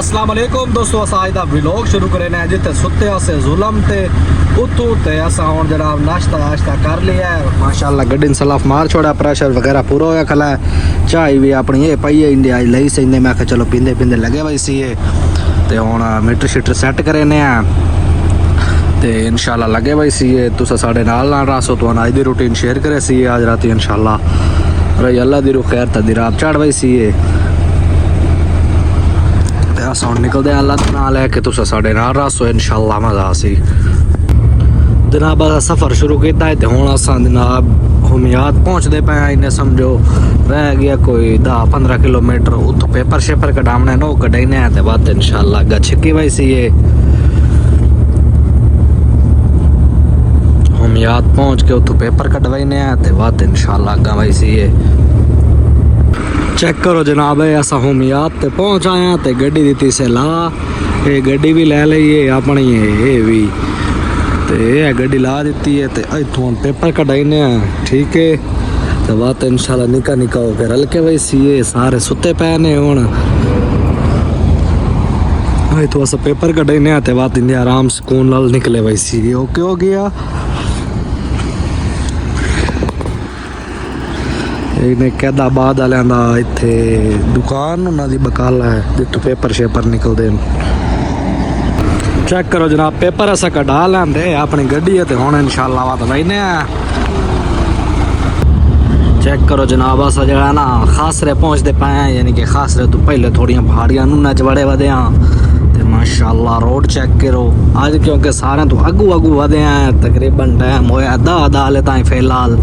अस्सलाम वालेकुम दोस्तों, असां अज दा व्लॉग शुरू करे ने जिथे सुते असे जुलम ते उतू ते असां हुण जनाब नाश्ता वाश्ता कर लिया है। माशाअल्लाह गड्डी ने सलाफ मार छोड़ा, प्रेशर वगैरह पूरा होया खला है। चाय भी अपनी ये पई है इंडिया लई सही मैं आख्या चलो पींदे पींदे लगे वही सी ते हुण मीटर शीटर सैट करे ने ते इंशाल्लाह लगे वही सी तुसा साडे नाल रासो तो अज दी रूटीन शेयर करे सी आज राती इंशाल्लाह रही अल्लाह दी रूह खैर तदी रात चढ़ वही सी अस हुण निकलदे अल्लाह दा नाम लैके तुसा साडे नाल रासो इंशाल्लाह मजा आसी। जनाब अस सफ़र शुरू किया है तो हुण असां जनाब हुमियात पहुँचते पे इन्हें समझो रह गया कोई 10-15 किलोमीटर उतो पेपर शेपर कटावने नो कटाईने तो बात इंशाल्लाह अग्गा छिकी वही सी हुमियात पहुँच के उतो पेपर कटवाईने तो बात इंशाल्लाह अग्गा वही सी चेक करो जनाब असा हुमियात ते पहुँच आया तो गड्डी दी से ला ये गड्डी भी ले लीए अपनी ये भी तो ये गड्डी ला दी है तो इतों पेपर कटाईने ठीक है तो बात इंशाल्लाह निका निका हो के रल के वही सी सारे सुते पे ने हूँ तो अस पेपर कटाईने तो बात इंडिया आराम सुकून नाल निकले वही सी ओके हो गया। इन्हें कैदाबाद वाले इत्थे दुकान उन्होंने बकाला है जितों पेपर शेपर निकलते चेक करो जनाब पेपर असा कटा लेंदे अपनी गड्डी है तो हुण इंशाल्लाह बात बहने चेक करो जनाब असा जरा ना खासरे पहुँचते पे हैं यानी कि खासरे तो पहले थोड़ियां पहाड़ियां नूना च बड़े वधे तो माशाल्लाह रोड चेक करो अज क्योंकि सारे तो अगू वधे हैं तकरीबन टाइम होया आधा हाले ताईं फिलहाल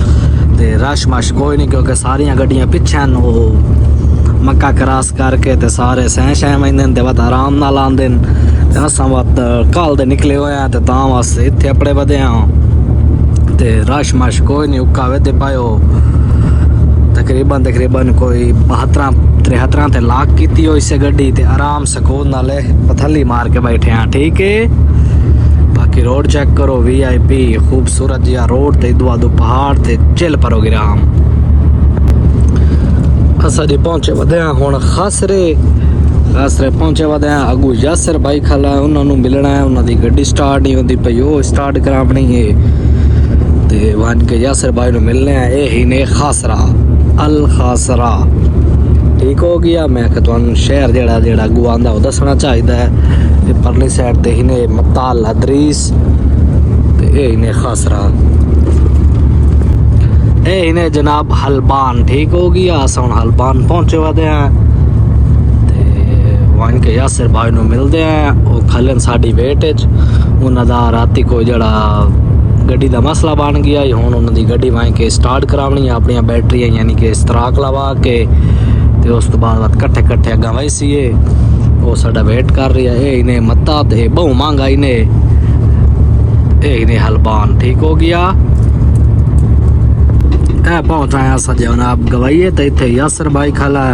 ते रश मश कोई नहीं क्योंकि सारिया गड्डियां पिछे वो मक्का क्रॉस करके ते सारे सह शह महीने ते वत आराम नाल आंदे ते असां वत कल दे निकले होए ते तां बस इत्थे अपने वधे ते रश मश कोई नहीं उक्का वेदे पायो तकरीबन कोई 72-73 ते लाक कीती हो इसे गड्डी ते आराम सुकून नाल पथली मार के बैठे हैं ठीक है। बाकी रोड चेक करो VIP खूबसूरत जिहा रोड ते दुआदू पहाड़ ते चिल प्रोग्राम असा जी पहुंचे वधे हुण खासरे पहुंचे वधे अगू यासर भाई खला है उन्होंने मिलना है उन्होंने गड्डी स्टार्ट नहीं होती पई वो स्टार्ट करावनी है ते वन के यासर भाई नु मिलने हैं ये ही ने खासरा अल खासरा ठीक हो गया। मैं तुहानू शहर जेड़ा जेड़ा अगू आंदा वो दसना चाहिदा है परली साइड ते इन्हें मताल अदरीस ते इन्हें खासरा इन्हें जनाब हलबान ठीक हो गया अस हुण हलबान पहुंचे वधे हैं वन के यासर भाई नु मिलते हैं वो खलन साडी वेट उन्हां दा राती कोई जड़ा गड्डी दा मसला बन गया हुण उन्हां दी गड्डी वहीं के स्टार्ट करावनी है अपनी बैटरियां यानी कि इस्तराक लवा के ते उस तो बाद कट्ठे अग्गा वही सी वो साडा वेट कर रही है इन्हें मत्ता ते बहु महंगा इन्हें हलबान ठीक हो गया पहुंच आया अस जनाब गवाइए तो इतने यासर भाई खला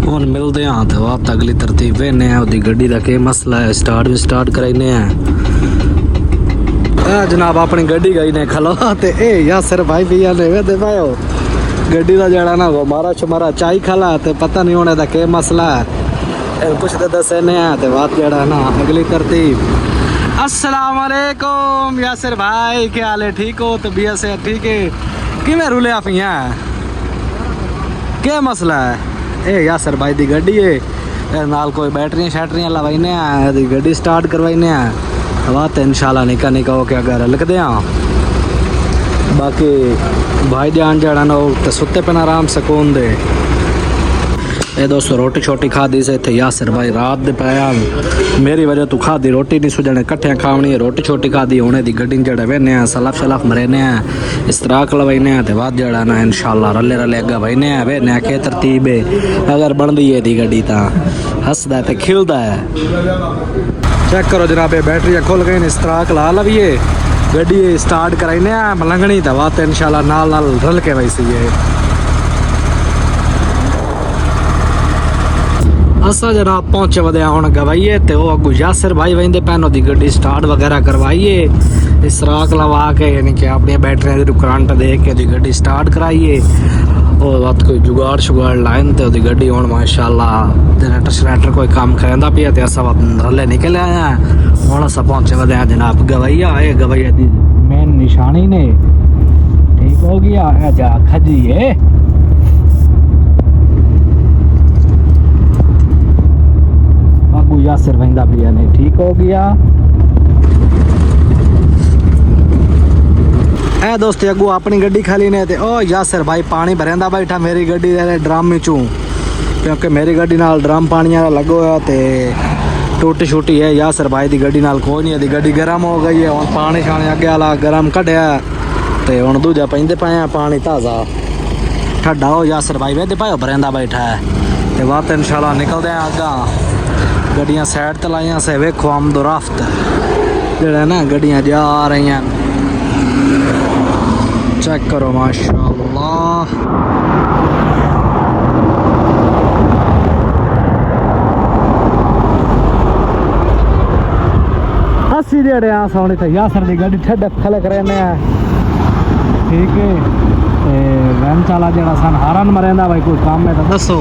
हुण मिलते हाँ तो आप अगली तरतीब वेने उसकी गड्डी का के मसला है स्टार्ट कराइने जनाब अपनी गड्डी गई ने खलो ते यासर भाई भैया ने वेदे पायो गड्डी का जड़ा ना वो मारा शुमारा चाई खला तो पता नहीं होने का के मसला है कुछ तो दसे ने तो बात जड़ा ना अगली तरतीब। अस्सलाम वालेकुम यासर भाई क्या हाल है ठीक हो तबीयत से ठीक है किवें रुले आप क्या मसला है यासर भाई दी गड्डी है नाल कोई बैटरियां शैटरियां लवाईने गड्डी स्टार्ट करवाईने बात इंशाल्लाह निका निका हो के अगर लिखते बाकी भाई जान जड़ा ना तो सुते पे आराम सुकून दे ये दोस्तों रोटी छोटी खादी से इतने यासर भाई रात दे पाया मेरी वजह तू खादी रोटी नहीं सुजने कट्ठियां खावनी है रोटी छोटी खादी होने दी गड्डी जड़ा वेने सलाफ शलाफ मरेने इस्तराक लवाईने तो बाद जड़ा ना इंशाल्लाह रले अग्गा बहने वेने के तरतीब है अगर बनती है दी गड्डी तो हसदा है तो खिलदा है। चेक करो जनाब बैटरियां खुल गई इस्तराक ला लवीए गड्डी स्टार्ट कराइने मलंगनी तो बात इंशाल्लाह नाल रल के वैसी है असा जनाब पहुंचे वधे हुण गवाइए तो वो अगू यासर भाई वही पैन की गड्डी स्टार्ट वगैरह करवाइए इस्तराक लवा के यानी कि अपनी बैटरियां करंट दे के गड्डी स्टार्ट कराइए ਉਹ ਬਾਤ ਕੋਈ ਜੁਗਾੜ ਸ਼ੁਗਾੜ ਲਾइन ਤੇ ਉਹਦੀ ਗੱਡੀ ਹੁਣ ਮਾਸ਼ਾਅੱਲਾ ਜਨਰੇਟਰ ਸ਼ਰੈਟਰ ਕੋਈ ਕੰਮ ਕਰਦਾ ਪਿਆ ਤੇ ਅਸਾਂ ਹੱਲੇ ਨਿਕਲ ਆਇਆ ਹੁਣ ਅਸਾਂ ਪਹੁੰਚੇ ਵਦੇ ਆ ਜਨਾਬ ਗਵਈਆ ਇਹ ਗਵਈਆ ਦੀ ਮੇਨ ਨਿਸ਼ਾਨੀ ਨੇ ਠੀਕ ਹੋ ਗਿਆ ਇਹ ਜਾ ਖਜੀਏ ਆਗੂ ਯਾਸਰ ਵੰਦਾ ਪਿਆ ਨੇ ਠੀਕ ਹੋ ਗਿਆ ए दोस्त अगू अपनी गड्डी खाली ने ते ओ यासर भाई पानी भरेंदा बैठा मेरी गड्डी दे ड्रम विचों क्योंकि मेरी गड्डी नाल ड्रम पानी वाला लगो है ते टूटी छुट्टी है यासर भाई दी गड्डी नाल कोई नहीं है दी गड्डी गर्म हो गई है हुण पानी शानी अगे वाला गर्म कढ़िया ते हुण दूजा पैंदे पए पानी ताज़ा ठंडा हो यासर भाई वेदे पायो भरेंदा बैठा है ते बात इंशाल्लाह निकलदे हैं अगा गड्डियां साइड ते लाइयां से वेखो आमदोरफ्त जेड़ा ना गड्डियां जा रही हैं चेक करो माशाअल्लाह अस्सी जेड़े आ सोनी थे यासर दी गड्डी ठड्डक खलक रहने ठीक है ते वैन चाला जेड़ा सन हारन मरेंदा भाई कोई काम में तो दसो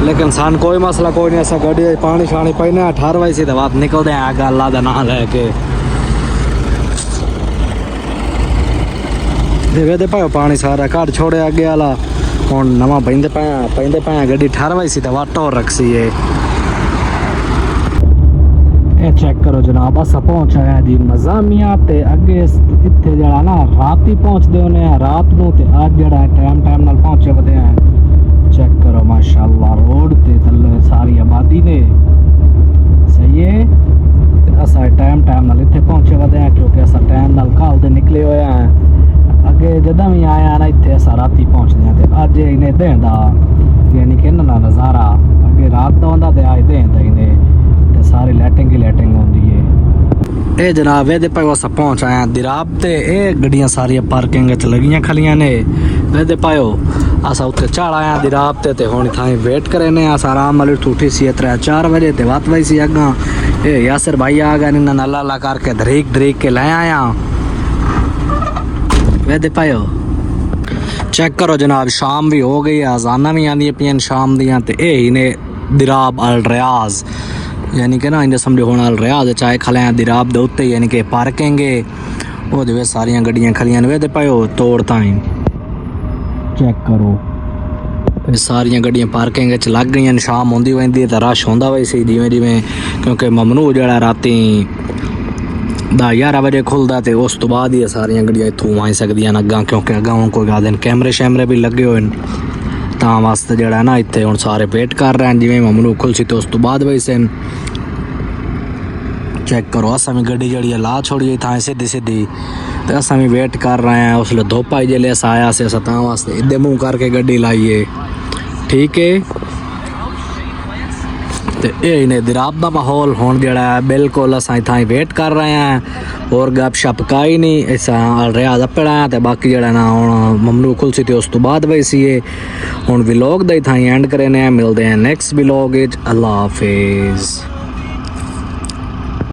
लेकिन सन कोई मसला कोई नहीं ऐसा गड्डी पानी शानी पीने 18 वैसी तो बात निकलते हैं आगे अल्लाह का नाम लेके देवे पाओ पानी सारा घर छोड़े अगे वाला हुण नवा पैंदे पाया गड्डी 18 वैसी तो वाट और रखसी है ये चेक करो जनाब अस पहुंच आया जी मज़ामिया ते अगे इत्थे जड़ा ना रात ही पहुंचदे होने रात नूं ते अज जड़ा टाइम नाल पहुंचे वदे हैं चेक करो माशाअल्लाह रोड ते थल्ले सारी आबादी ने सही है ते असा टाइम नाल इत्थे पहुंचे वदे हैं क्योंकि असा टाइम नाल घाल दे निकले होए हैं अगे जदा भी आया ना इतने असा राती पहुँचते हैं तो अज इन्हें दें यानी कि इन्होंने नज़ारा अगे रात का होंदा ते अज दें इन्हें सारी लाइटिंग ही लाइटिंग होंदी है ये जनाब ये भाई अस पहुँच आए दिराब ते ये गड्डियां सारिया पार्किंग च लगियां खलियां ने वे पाओ अस उत्थे चढ़ आया दिराब ते हुण इत्थां वेट करे ने अस आराम नाल उठी सी 3-4 बजे ते वत वही सी अग्गां ये यासर भाई आ गए इन्होंने अल्लाह अल्लाह करके दरीक के लै आया वे पाओ चेक करो जनाब शाम भी हो गई अजाना भी आंदी पियां शाम दियां ते ही ने दिराब अल रियाज यानी कि ना इन्हें समझो हुण अल रियाज चाहे खले दिराब दे उत्ते यानी कि पार्किंग वो दे सारियां गड्डियां खलियां वे पाओ तोड़ ताईं चेक करो ये सारियां गड्डियां पार्किंग च लग गई शाम होंदी वही तो रश होंदा वैसे जिवें जिवें क्योंकि ममनू जड़ा राती 10-11 बजे खुलदा ते उस तो बाद ही सारियां गड्डियां इत्थों आई सकदियां अग्गां क्योंकि अग्गां हुण कोई गल कैमरे शैमरे भी लगे हुए तां वास्ते जेड़ा ना इत्थे हुण सारे वेट कर रहे हैं जिवें ममनू खुलसी तो उस तो बाद वैसे चेक करो असां भी गड्डी जड़ी ला छोड़ी था सीधी तो असां भी वेट कर रहे हैं उसले धुप आई जेल्ले अस आया से तां वास्ते इधे मुँह करके गड्डी लाइए ठीक है तो ये इन्हें दिराब का माहौल हुण जड़ा बिल्कुल असां इत्थां वेट कर रहे हैं और गप शप काई नहीं ऐसा रियाज अपड़ा है तो बाकी जड़ा ना हुण ममनू खुलसी तो उस तो बाद वैसी है हुण व्लॉग दा इत्थां एंड करने मिलते हैं नेक्स्ट व्लॉग अल्लाह हाफिज़।